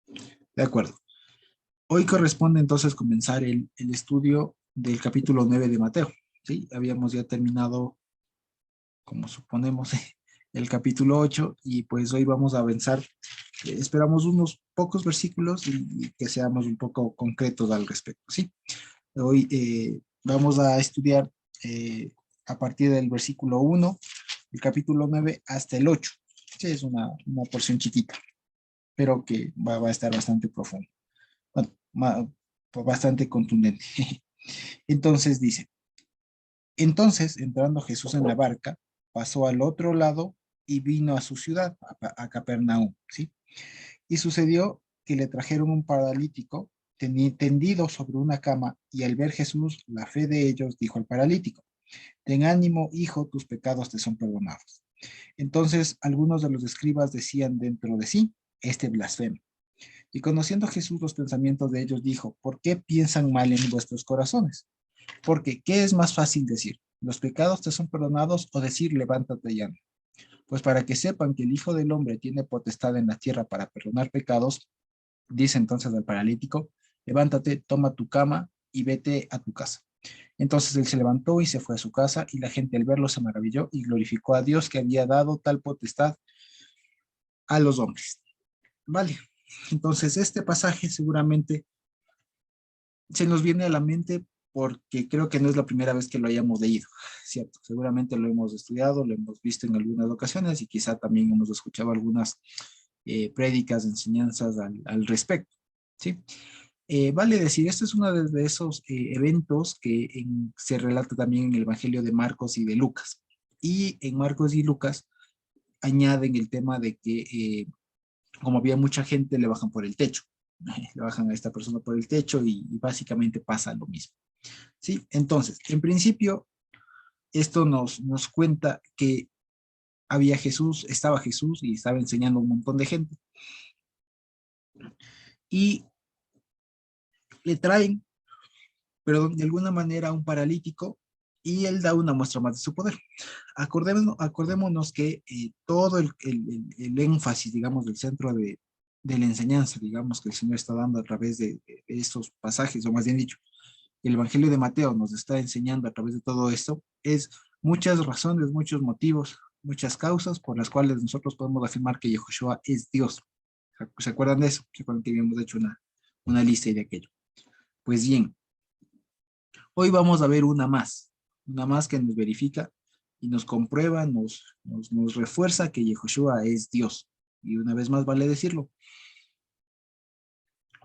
De acuerdo. Hoy corresponde entonces comenzar el estudio del capítulo 9 de Mateo. ¿Sí? Habíamos ya terminado, como suponemos, el capítulo 8 y pues hoy vamos a avanzar. Esperamos unos pocos versículos y que seamos un poco concretos al respecto. ¿Sí? Hoy vamos a estudiar a partir del versículo 1, el capítulo 9 hasta el 8. Sí, es una porción chiquita, pero que va a estar bastante profundo. Bueno, bastante contundente. Entonces dice, entonces entrando Jesús en la barca, pasó al otro lado y vino a su ciudad, a Capernaum, ¿sí? Y sucedió que le trajeron un paralítico tendido sobre una cama y al ver Jesús la fe de ellos dijo al paralítico, ten ánimo, hijo, tus pecados te son perdonados. Entonces algunos de los escribas decían dentro de sí, este blasfema. Y conociendo Jesús los pensamientos de ellos, dijo, ¿por qué piensan mal en vuestros corazones? Porque, ¿qué es más fácil decir? ¿Los pecados te son perdonados o decir, levántate y anda? Pues para que sepan que el Hijo del Hombre tiene potestad en la tierra para perdonar pecados, dice entonces al paralítico, levántate, toma tu cama y vete a tu casa. Entonces él se levantó y se fue a su casa, y la gente al verlo se maravilló y glorificó a Dios que había dado tal potestad a los hombres. Vale, entonces este pasaje seguramente se nos viene a la mente porque creo que no es la primera vez que lo hayamos leído, ¿cierto? Seguramente lo hemos estudiado, lo hemos visto en algunas ocasiones y quizá también hemos escuchado algunas prédicas, enseñanzas al respecto, ¿sí? Vale decir, este es uno de esos eventos que se relata también en el Evangelio de Marcos y de Lucas. Y en Marcos y Lucas añaden el tema de que como había mucha gente, le bajan por el techo. Le bajan a esta persona por el techo y básicamente pasa lo mismo. ¿Sí? Entonces, en principio, esto nos cuenta que había estaba Jesús y estaba enseñando a un montón de gente. Y le traen, pero de alguna manera, a un paralítico y él da una muestra más de su poder. Acordémonos que todo el énfasis, digamos, del centro de la enseñanza, digamos, que el Señor está dando a través de estos pasajes, o más bien dicho, el Evangelio de Mateo nos está enseñando a través de todo esto, es muchas razones, muchos motivos, muchas causas por las cuales nosotros podemos afirmar que Yahushua es Dios. ¿Se acuerdan de eso? ¿Se acuerdan que habíamos hecho una lista de aquello? Pues bien, hoy vamos a ver una más que nos verifica y nos comprueba, nos refuerza que Yahushua es Dios. Y una vez más vale decirlo,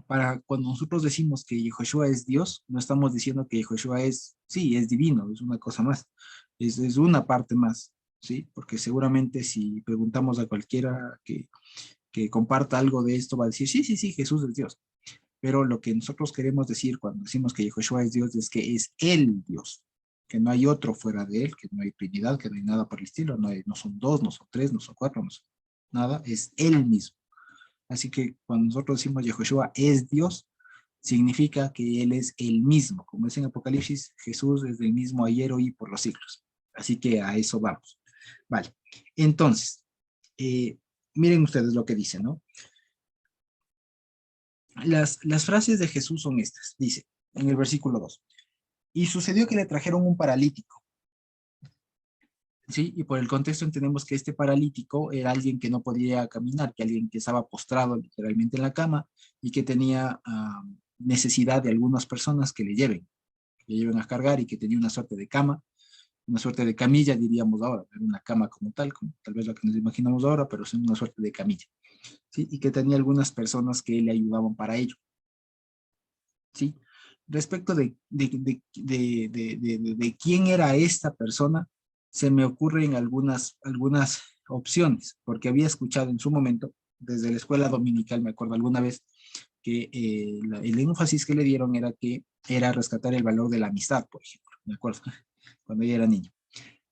para cuando nosotros decimos que Yehoshua es Dios, no estamos diciendo que Yehoshua sí, es divino, es una cosa más, es una parte más, ¿sí? Porque seguramente si preguntamos a cualquiera que comparta algo de esto, va a decir, sí, sí, sí, Jesús es Dios. Pero lo que nosotros queremos decir cuando decimos que Yehoshua es Dios es que es Él Dios, que no hay otro fuera de Él, que no hay Trinidad, que no hay nada por el estilo, no son dos, no son tres, no son cuatro, no son nada, es Él mismo. Así que cuando nosotros decimos Yehoshua es Dios, significa que Él es el mismo. Como es en Apocalipsis, Jesús es el mismo ayer, hoy y por los siglos. Así que a eso vamos. Vale. Entonces, eh, miren ustedes lo que dice, ¿no? Las frases de Jesús son estas. Dice en el versículo 2. Y sucedió que le trajeron un paralítico. ¿Sí? Y por el contexto entendemos que este paralítico era alguien que no podía caminar, que alguien que estaba postrado literalmente en la cama y que tenía necesidad de algunas personas que le lleven a cargar y que tenía una suerte de cama, una suerte de camilla, diríamos ahora, no era una cama como tal, como tal vez la que nos imaginamos ahora, pero es una suerte de camilla, ¿sí? Y que tenía algunas personas que le ayudaban para ello, ¿sí? Respecto de quién era esta persona, se me ocurren algunas opciones, porque había escuchado en su momento, desde la escuela dominical, me acuerdo alguna vez, que el énfasis que le dieron era que era rescatar el valor de la amistad, por ejemplo, me acuerdo, cuando ella era niña.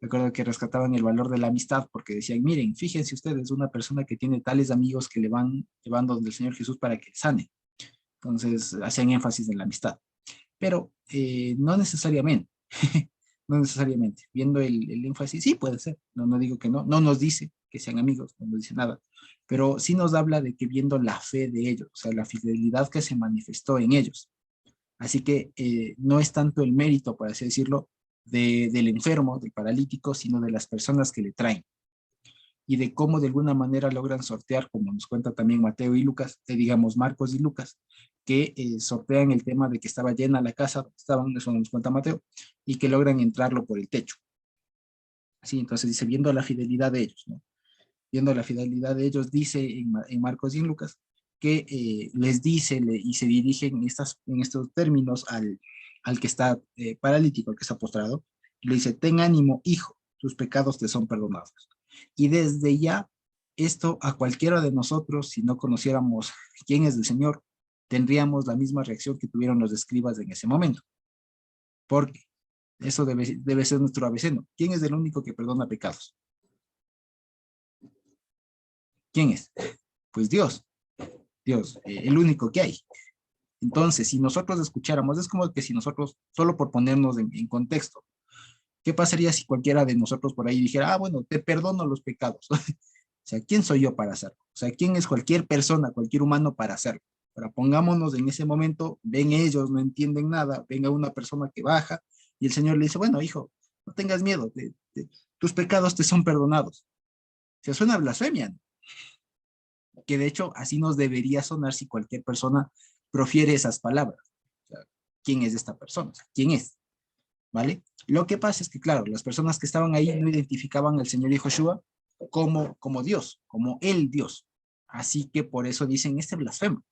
Recuerdo que rescataban el valor de la amistad porque decían, miren, fíjense ustedes, una persona que tiene tales amigos que le van llevando del Señor Jesús para que sane. Entonces, hacían énfasis en la amistad. Pero no necesariamente, no necesariamente. Viendo el énfasis, sí puede ser, no digo que no, no nos dice que sean amigos, no nos dice nada, pero sí nos habla de que viendo la fe de ellos, o sea, la fidelidad que se manifestó en ellos. Así que no es tanto el mérito, por así decirlo, del enfermo, del paralítico, sino de las personas que le traen y de cómo de alguna manera logran sortear, como nos cuenta también Mateo y Lucas, digamos Marcos y Lucas, que sortean el tema de que estaba llena la casa, estaban, eso nos cuenta Mateo, y que logran entrarlo por el techo. Sí, entonces dice, viendo la fidelidad de ellos, ¿no? Viendo la fidelidad de ellos, dice en Marcos y en Lucas, que les dice y se dirigen en estos términos al que está paralítico, al que está postrado, y le dice, ten ánimo, hijo, tus pecados te son perdonados. Y desde ya, esto a cualquiera de nosotros, si no conociéramos quién es el Señor, tendríamos la misma reacción que tuvieron los escribas en ese momento. Porque eso debe ser nuestro ABC, ¿no? ¿Quién es el único que perdona pecados? ¿Quién es? Pues Dios. Dios, el único que hay. Entonces, si nosotros escucháramos, es como que si nosotros, solo por ponernos en contexto, ¿qué pasaría si cualquiera de nosotros por ahí dijera, ah, bueno, te perdono los pecados? O sea, ¿quién soy yo para hacerlo? O sea, ¿quién es cualquier persona, cualquier humano para hacerlo? Pero pongámonos en ese momento, ven ellos, no entienden nada, venga una persona que baja y el Señor le dice, bueno, hijo, no tengas miedo, tus pecados te son perdonados. Se suena a blasfemia, ¿no? Que de hecho así nos debería sonar si cualquier persona profiere esas palabras. O sea, ¿quién es esta persona? O sea, ¿quién es? ¿Vale? Lo que pasa es que, claro, las personas que estaban ahí no identificaban al Señor Yehoshua como Dios, como el Dios. Así que por eso dicen este blasfemo,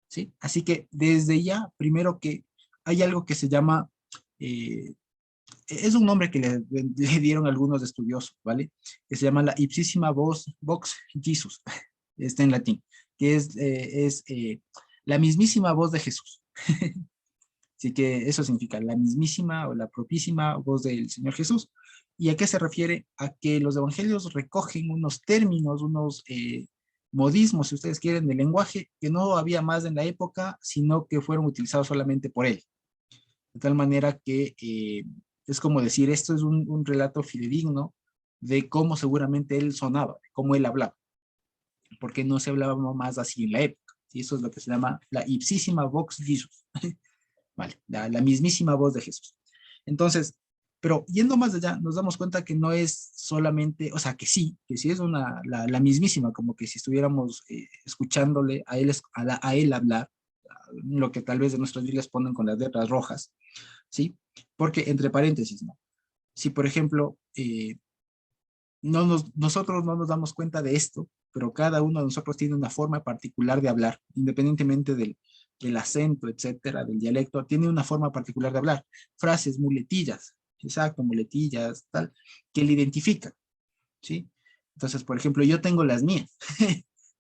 ¿sí? Así que desde ya, primero que hay algo que se llama, es un nombre que le dieron algunos estudiosos, ¿vale? Que se llama la ipsísima vox Jesus, está en latín, que es la mismísima voz de Jesús. Así que eso significa la mismísima o la propísima voz del Señor Jesús. ¿Y a qué se refiere? A que los evangelios recogen unos términos, unos modismos, si ustedes quieren, de lenguaje que no había más en la época, sino que fueron utilizados solamente por él. De tal manera que es como decir, esto es un relato fidedigno de cómo seguramente él sonaba, de cómo él hablaba, porque no se hablaba más así en la época. ¿Sí? Eso es lo que se llama la ipsísima vox Jesus. ¿Vale? La mismísima voz de Jesús. Entonces, pero yendo más allá, nos damos cuenta que no es solamente, o sea, que sí es la mismísima, como que si estuviéramos escuchándole a él hablar, lo que tal vez de nuestras Biblias ponen con las letras rojas, ¿sí? Porque, entre paréntesis, ¿no? Si, por ejemplo, nosotros no nos damos cuenta de esto, pero cada uno de nosotros tiene una forma particular de hablar, independientemente del acento, etcétera, del dialecto, tiene una forma particular de hablar. Frases, muletillas, exacto, muletillas, tal, que le identifican, ¿sí? Entonces, por ejemplo, yo tengo las mías.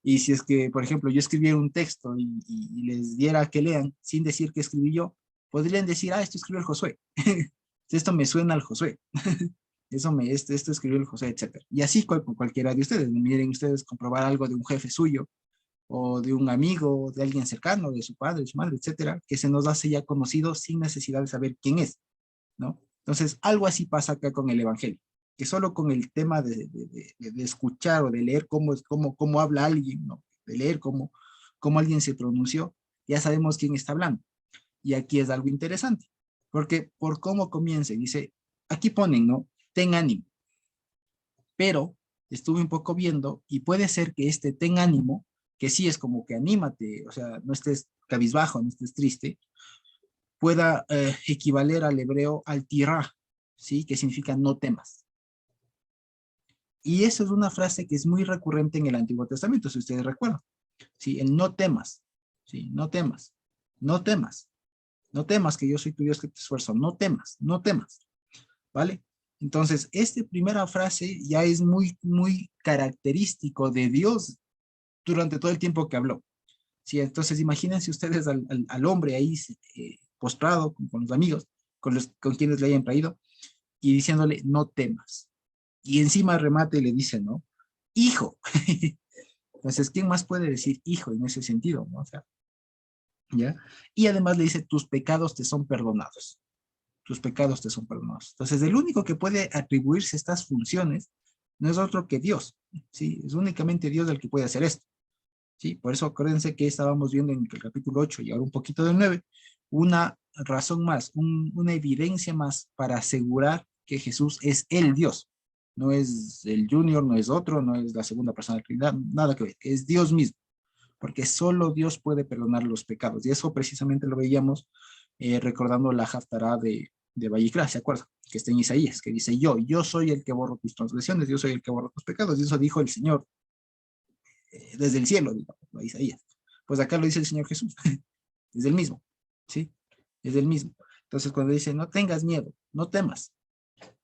Y si es que, por ejemplo, yo escribiera un texto y les diera a que lean sin decir que escribí yo, podrían decir, ah, esto escribió el Josué. Esto me suena al Josué. Esto escribió el José, etcétera. Y así con cualquiera de ustedes. Miren ustedes comprobar algo de un jefe suyo, o de un amigo, de alguien cercano, de su padre, de su madre, etcétera, que se nos hace ya conocido sin necesidad de saber quién es, ¿no? Entonces, algo así pasa acá con el Evangelio, que solo con el tema de escuchar o de leer cómo habla alguien, ¿no? De leer cómo alguien se pronunció, ya sabemos quién está hablando. Y aquí es algo interesante, porque por cómo comienza, dice, aquí ponen, ¿no? Ten ánimo. Pero estuve un poco viendo y puede ser que este ten ánimo, que sí es como que anímate, o sea, no estés cabizbajo, no estés triste, pueda equivaler al hebreo al tirá, ¿sí? Que significa no temas. Y eso es una frase que es muy recurrente en el Antiguo Testamento, si ustedes recuerdan, ¿sí? El no temas, ¿sí? No temas, no temas, no temas que yo soy tu Dios que te esfuerzo, no temas, no temas, ¿vale? Entonces, esta primera frase ya es muy, muy característico de Dios durante todo el tiempo que habló. Sí, entonces, imagínense ustedes al hombre ahí postrado con los amigos, con quienes le hayan traído, y diciéndole, no temas. Y encima remate y le dice, ¿no? Hijo. Entonces, ¿quién más puede decir hijo en ese sentido? ¿No? O sea, ¿ya? Y además le dice, tus pecados te son perdonados. Tus pecados te son perdonados. Entonces, el único que puede atribuirse estas funciones no es otro que Dios. ¿sí? Es únicamente Dios el que puede hacer esto, ¿sí? Por eso acuérdense que estábamos viendo en el capítulo 8 y ahora un poquito del 9, una razón más, una evidencia más para asegurar que Jesús es el Dios. No es el Junior, no es otro, no es la segunda persona de la Trinidad, nada que ver, es Dios mismo, porque solo Dios puede perdonar los pecados. Y eso precisamente lo veíamos recordando la Haftará de Vallicrá, ¿se acuerdan? Que está en Isaías, que dice yo soy el que borro tus transgresiones, yo soy el que borro tus pecados. Y eso dijo el Señor desde el cielo, digamos, ¿no? Isaías. Pues acá lo dice el Señor Jesús, es el mismo, ¿sí? Es el mismo. Entonces cuando dice, no tengas miedo, no temas,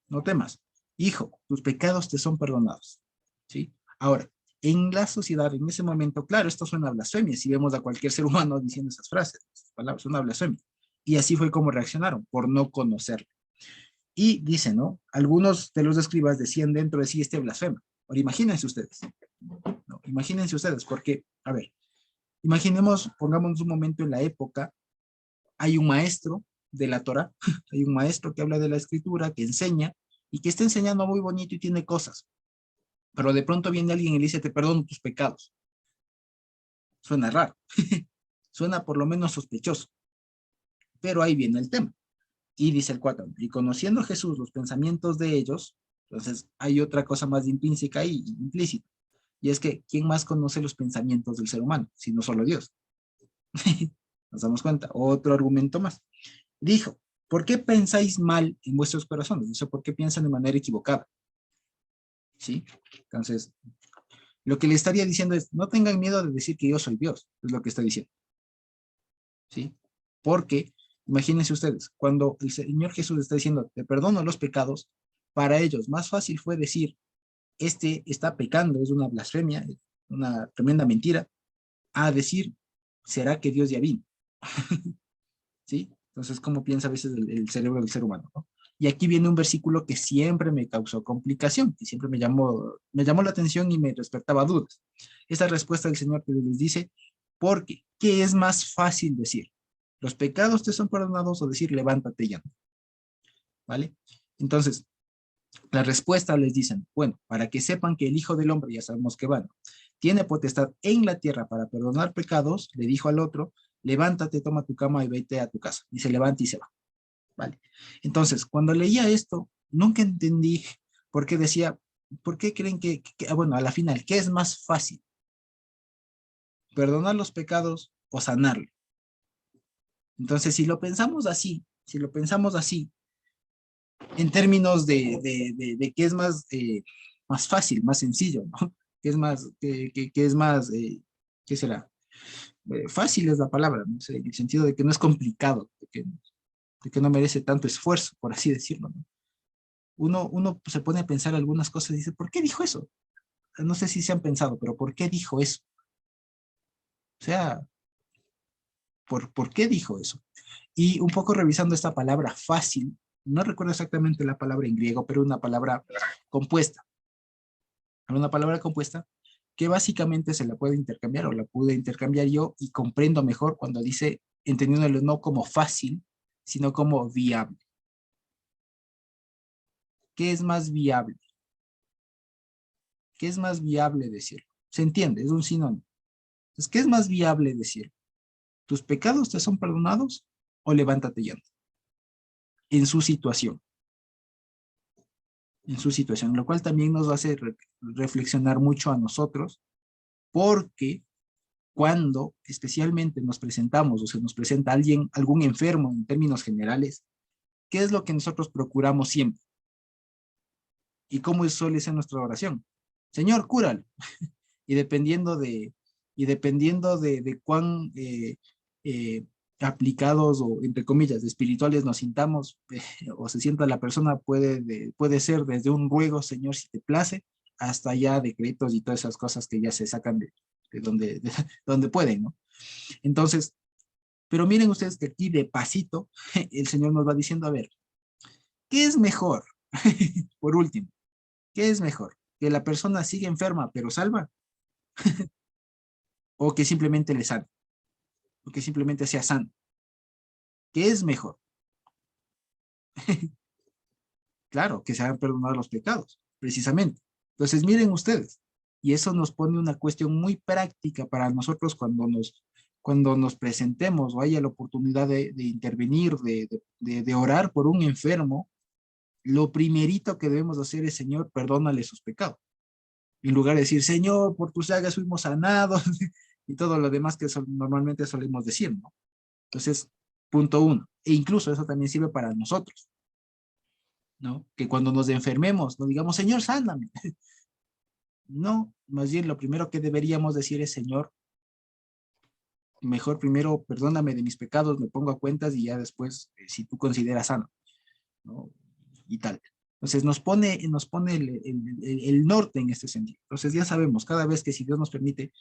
no temas, hijo, tus pecados te son perdonados, ¿sí? Ahora, en la sociedad, en ese momento, claro, esto suena a blasfemia, si vemos a cualquier ser humano diciendo esas frases, esas palabras, suena a blasfemia. Y así fue como reaccionaron, por no conocerlo. Y dice, ¿no? Algunos de los escribas decían dentro de sí este blasfema. Ahora imagínense ustedes, ¿no? Imagínense ustedes, porque, a ver, imaginemos, pongámonos un momento en la época, hay un maestro de la Torah, hay un maestro que habla de la escritura, que enseña, y que está enseñando muy bonito y tiene cosas, pero de pronto viene alguien y le dice, te perdono tus pecados. Suena raro, suena por lo menos sospechoso, pero ahí viene el tema. Y dice el 4, y conociendo a Jesús los pensamientos de ellos, entonces hay otra cosa más intrínseca y implícita, y es que ¿quién más conoce los pensamientos del ser humano, si no solo Dios? Nos damos cuenta, otro argumento más. Dijo, ¿por qué pensáis mal en vuestros corazones? Eso, ¿por qué piensan de manera equivocada? ¿Sí? Entonces, lo que le estaría diciendo es, no tengan miedo de decir que yo soy Dios, es lo que está diciendo. ¿Sí? Porque, imagínense ustedes, cuando el Señor Jesús está diciendo, te perdono los pecados, para ellos más fácil fue decir, este está pecando, es una blasfemia, es una tremenda mentira, a decir, ¿será que Dios ya vino? ¿Sí? Entonces, ¿cómo piensa a veces el cerebro del ser humano, ¿no? Y aquí viene un versículo que siempre me causó complicación, que siempre me llamó la atención y me despertaba dudas. Esa respuesta del Señor que les dice, porque, ¿qué es más fácil decir? ¿Los pecados te son perdonados o decir levántate ya? ¿Vale? Entonces, la respuesta les dicen, bueno, para que sepan que el Hijo del Hombre, ya sabemos que van, tiene potestad en la tierra para perdonar pecados, le dijo al otro, levántate, toma tu cama y vete a tu casa. Y se levanta y se va. ¿Vale? Entonces, cuando leía esto, nunca entendí por qué decía, ¿por qué creen bueno, a la final, ¿qué es más fácil? ¿Perdonar los pecados o sanarlo? Entonces, si lo pensamos así, si lo pensamos así, en términos de qué es más, más fácil, más sencillo, ¿no? ¿Qué es más, qué es más, qué será? Fácil es la palabra, ¿no? En el sentido de que no es complicado, de que no merece tanto esfuerzo, por así decirlo, ¿no? Uno se pone a pensar algunas cosas y dice, ¿por qué dijo eso? No sé si se han pensado, pero ¿por qué dijo eso? O sea, ¿por qué dijo eso? Y un poco revisando esta palabra fácil, no recuerdo exactamente la palabra en griego, pero una palabra compuesta. Una palabra compuesta que básicamente se la puede intercambiar o la pude intercambiar yo y comprendo mejor cuando dice, entendiéndolo no como fácil, sino como viable. ¿Qué es más viable? ¿Qué es más viable decirlo? Se entiende, es un sinónimo. Entonces, ¿qué es más viable decirlo? ¿Tus pecados te son perdonados o levántate y anda? En su situación, en su situación, lo cual también nos hace reflexionar mucho a nosotros, porque cuando especialmente nos presentamos o se nos presenta alguien, algún enfermo en términos generales, ¿qué es lo que nosotros procuramos siempre? ¿Y cómo suele ser nuestra oración? Señor, cúralo. Y dependiendo de cuán aplicados o, entre comillas, espirituales nos sintamos o se sienta la persona, puede ser desde un ruego, Señor, si te place, hasta ya decretos y todas esas cosas que ya se sacan donde pueden, ¿no? Entonces, pero miren ustedes que aquí de pasito el Señor nos va diciendo, a ver, ¿qué es mejor? Por último, ¿qué es mejor? ¿Que la persona siga enferma pero salva? ¿O que simplemente le sane? ¿O que simplemente sea sano? ¿Qué es mejor? Claro, que se hayan perdonado los pecados, precisamente. Entonces, miren ustedes. Y eso nos pone una cuestión muy práctica para nosotros cuando nos presentemos o haya la oportunidad de intervenir, de orar por un enfermo. Lo primerito que debemos hacer es, Señor, perdónale sus pecados. En lugar de decir, Señor, por tus llagas fuimos sanados y todo lo demás que normalmente solemos decir, ¿no? Entonces, punto uno. E incluso eso también sirve para nosotros, ¿no? Que cuando nos enfermemos, no digamos, Señor, sáname. No, más bien lo primero que deberíamos decir es, Señor, mejor primero perdóname de mis pecados, me pongo a cuentas y ya después, si tú consideras sano, ¿no? Y tal. Entonces nos pone el norte en este sentido. Entonces ya sabemos, cada vez que si Dios nos permite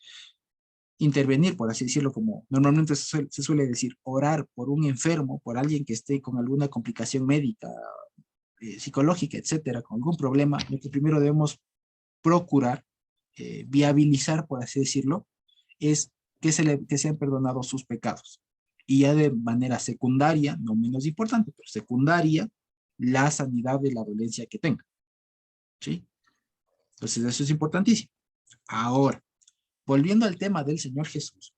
intervenir, por así decirlo, como normalmente se suele decir, orar por un enfermo, por alguien que esté con alguna complicación médica, psicológica, etcétera, con algún problema, lo que primero debemos procurar, viabilizar, por así decirlo, es que sean perdonados sus pecados. Y ya de manera secundaria, no menos importante, pero secundaria, la sanidad de la dolencia que tenga. ¿Sí? Entonces eso es importantísimo. Ahora, volviendo al tema del Señor Jesús,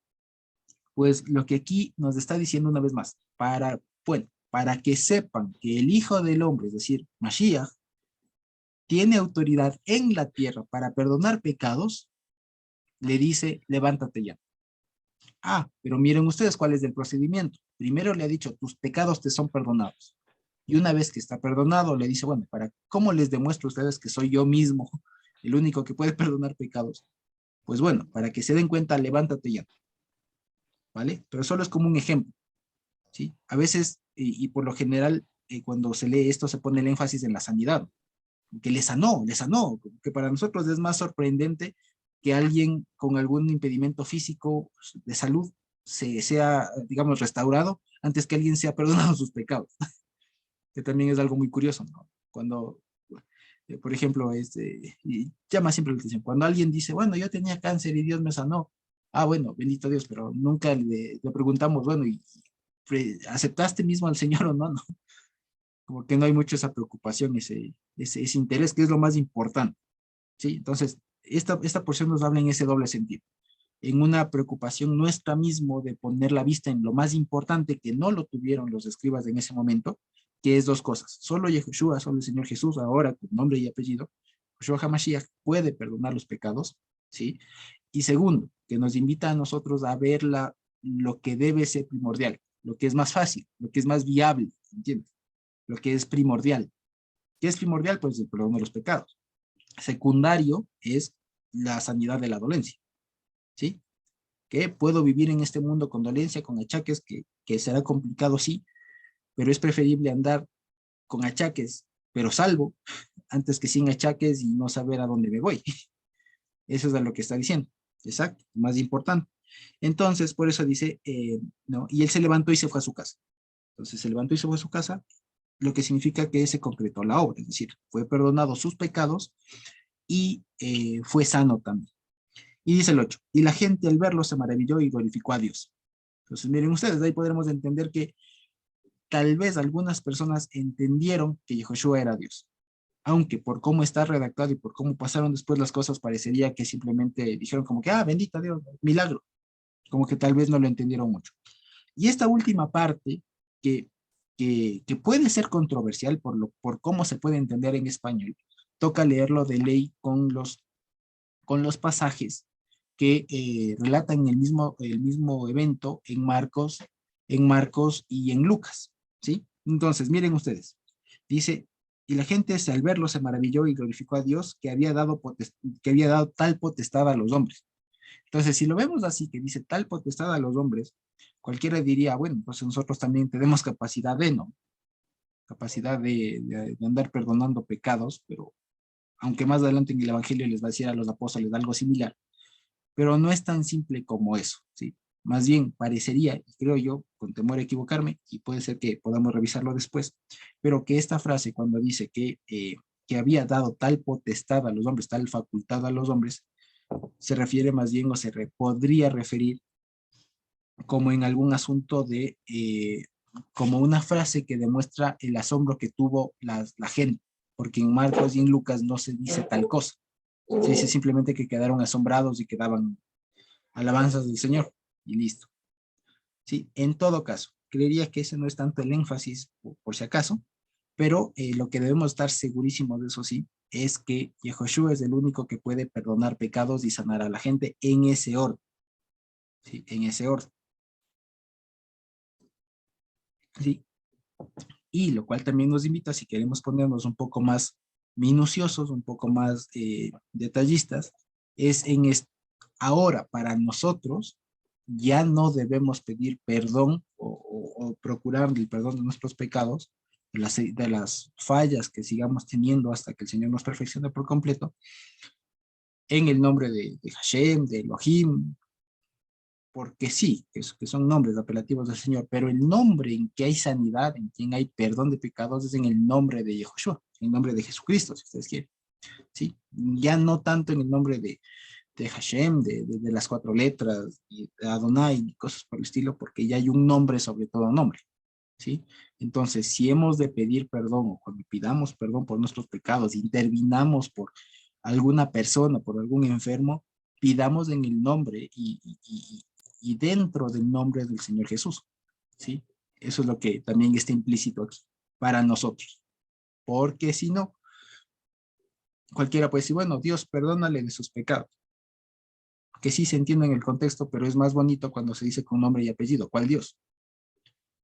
pues lo que aquí nos está diciendo una vez más, bueno, para que sepan que el Hijo del Hombre, es decir, Mashiach, tiene autoridad en la tierra para perdonar pecados, le dice, levántate ya. Ah, pero miren ustedes cuál es el procedimiento. Primero le ha dicho, tus pecados te son perdonados. Y una vez que está perdonado, le dice, bueno, ¿cómo les demuestro a ustedes que soy yo mismo el único que puede perdonar pecados? Pues bueno, para que se den cuenta, levántate ya. ¿Vale? Pero solo es como un ejemplo. ¿Sí? A veces, y por lo general, cuando se lee esto, se pone el énfasis en la sanidad, que le sanó, que para nosotros es más sorprendente que alguien con algún impedimento físico de salud sea, digamos, restaurado antes que alguien sea perdonado sus pecados, que también es algo muy curioso, ¿no? Cuando, por ejemplo, y llama siempre la atención, cuando alguien dice, bueno, yo tenía cáncer y Dios me sanó, ah, bueno, bendito Dios, pero nunca le preguntamos, bueno, ¿y aceptaste mismo al Señor o no? ¿No? Como que no hay mucho esa preocupación, ese interés, que es lo más importante, ¿sí? Entonces, esta porción nos habla en ese doble sentido, en una preocupación nuestra mismo de poner la vista en lo más importante que no lo tuvieron los escribas en ese momento, que es dos cosas. Solo Yeshua, solo el Señor Jesús, ahora con nombre y apellido, Yeshua HaMashiach puede perdonar los pecados, ¿sí? Y segundo, que nos invita a nosotros a ver lo que debe ser primordial, lo que es más fácil, lo que es más viable, ¿entiendes? Lo que es primordial. ¿Qué es primordial? Pues el perdón de los pecados. Secundario es la sanidad de la dolencia, ¿sí? Que puedo vivir en este mundo con dolencia, con achaques, que será complicado, sí, pero es preferible andar con achaques, pero salvo, antes que sin achaques y no saber a dónde me voy. Eso es a lo que está diciendo. Exacto, más importante. Entonces, por eso dice, no, y él se levantó y se fue a su casa. Entonces se levantó y se fue a su casa, lo que significa que se concretó la obra, es decir, fue perdonado sus pecados y fue sano también. Y dice el 8, y la gente al verlo se maravilló y glorificó a Dios. Entonces miren ustedes, de ahí podremos entender que tal vez algunas personas entendieron que Yehoshua era Dios, aunque por cómo está redactado y por cómo pasaron después las cosas parecería que simplemente dijeron como que, ah, bendita Dios, milagro, como que tal vez no lo entendieron mucho. Y esta última parte, que, que puede ser controversial por cómo se puede entender en español, toca leerlo de ley con los pasajes que relatan el mismo evento en Marcos y en Lucas, ¿sí? Entonces, miren ustedes, dice, y la gente al verlo se maravilló y glorificó a Dios que había dado tal potestad a los hombres. Entonces, si lo vemos así, que dice tal potestad a los hombres, cualquiera diría, bueno, pues nosotros también tenemos capacidad ¿no? Capacidad de andar perdonando pecados, pero aunque más adelante en el Evangelio les va a decir a los apóstoles algo similar, pero no es tan simple como eso, ¿sí? Más bien parecería, y creo yo, con temor a equivocarme, y puede ser que podamos revisarlo después, pero que esta frase cuando dice que había dado tal potestad a los hombres, tal facultad a los hombres, se refiere más bien o podría referir como en algún asunto como una frase que demuestra el asombro que tuvo la gente, porque en Marcos y en Lucas no se dice tal cosa, Se dice simplemente que quedaron asombrados y que daban alabanzas del Señor y listo. Sí, en todo caso, creería que ese no es tanto el énfasis, por si acaso, pero lo que debemos estar segurísimos de eso sí, es que Yehoshua es el único que puede perdonar pecados y sanar a la gente en ese orden, ¿sí? En ese orden, ¿sí? Y lo cual también nos invita, si queremos ponernos un poco más minuciosos, un poco más detallistas, es en ahora para nosotros ya no debemos pedir perdón o procurar el perdón de nuestros pecados, de las fallas que sigamos teniendo hasta que el Señor nos perfeccione por completo, en el nombre de Hashem, de Elohim, porque sí, que son nombres apelativos del Señor, pero el nombre en que hay sanidad, en quien hay perdón de pecados, es en el nombre de Yehoshua, en el nombre de Jesucristo, si ustedes quieren, ¿sí? Ya no tanto en el nombre de Hashem, de las cuatro letras, y de Adonai, y cosas por el estilo, porque ya hay un nombre sobre todo nombre, ¿sí? Entonces, si hemos de pedir perdón, o cuando pidamos perdón por nuestros pecados, intervinamos por alguna persona, por algún enfermo, pidamos en el nombre y dentro del nombre del Señor Jesús, ¿sí? Eso es lo que también está implícito aquí, para nosotros, porque si no, cualquiera puede decir, bueno, Dios, perdónale de sus pecados, que sí se entiende en el contexto, pero es más bonito cuando se dice con nombre y apellido, ¿cuál Dios?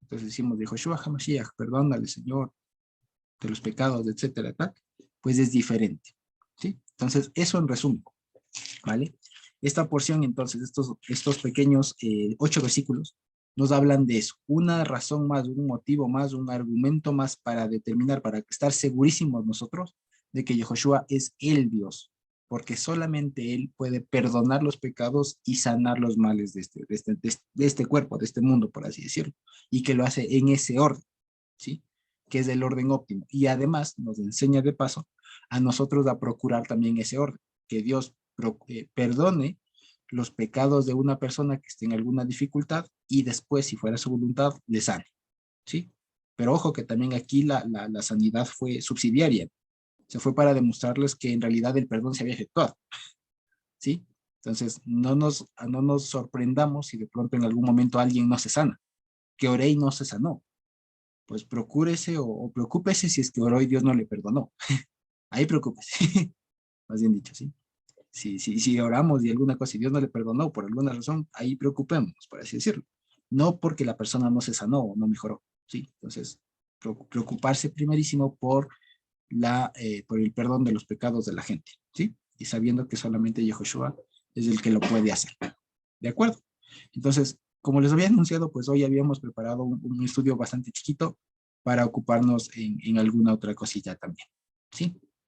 Entonces decimos de Joshua HaMashiach, perdónale, Señor, de los pecados, etcétera, tal, pues es diferente, ¿sí? Entonces, eso en resumen, ¿vale? Esta porción, entonces, estos pequeños 8 versículos, nos hablan de eso, una razón más, un motivo más, un argumento más para determinar, para estar segurísimos nosotros de que Yehoshua es el Dios, porque solamente Él puede perdonar los pecados y sanar los males de este cuerpo, de este mundo, por así decirlo, y que lo hace en ese orden, ¿sí? Que es el orden óptimo. Y además nos enseña de paso a nosotros a procurar también ese orden, que Dios perdone los pecados de una persona que esté en alguna dificultad y después, si fuera su voluntad, le sane, ¿sí? Pero ojo que también aquí la sanidad fue subsidiaria, se fue para demostrarles que en realidad el perdón se había efectuado, ¿sí? Entonces, no nos sorprendamos si de pronto en algún momento alguien no se sana, que oré y no se sanó. Pues procúrese o preocúpese si es que oró y Dios no le perdonó. Ahí preocúpese, más bien dicho, ¿sí? Si oramos y alguna cosa y Dios no le perdonó por alguna razón, ahí preocupémonos, por así decirlo. No porque la persona no se sanó o no mejoró, ¿sí? Entonces, preocuparse primerísimo por el perdón de los pecados de la gente, ¿sí? Y sabiendo que solamente Yehoshua es el que lo puede hacer. ¿De acuerdo? Entonces, como les había anunciado, pues hoy habíamos preparado un estudio bastante chiquito para ocuparnos en alguna otra cosilla también, ¿sí?